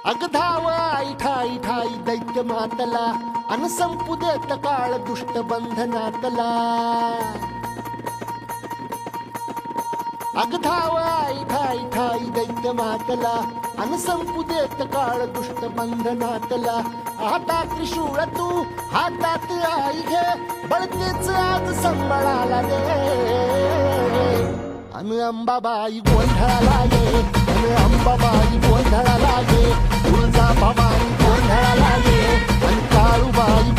अग धाव आई ठाई ठाई दैत्य मातला अन संपू देत काळ दुष्ट बंधनातला. अग धाव आई ठाई ठाई दैत्य मातला अन संपू देत काळ दुष्ट बंधनातला. हातात त्रिशूळ तू हातात आई घे बळतेच आज संबळाला दे. अन अंबाबाई गोंधळाला गे अन अंबाबाई गोंधळाला गे. तुळजा भवानी गोंधळाला गे अन काळूबाई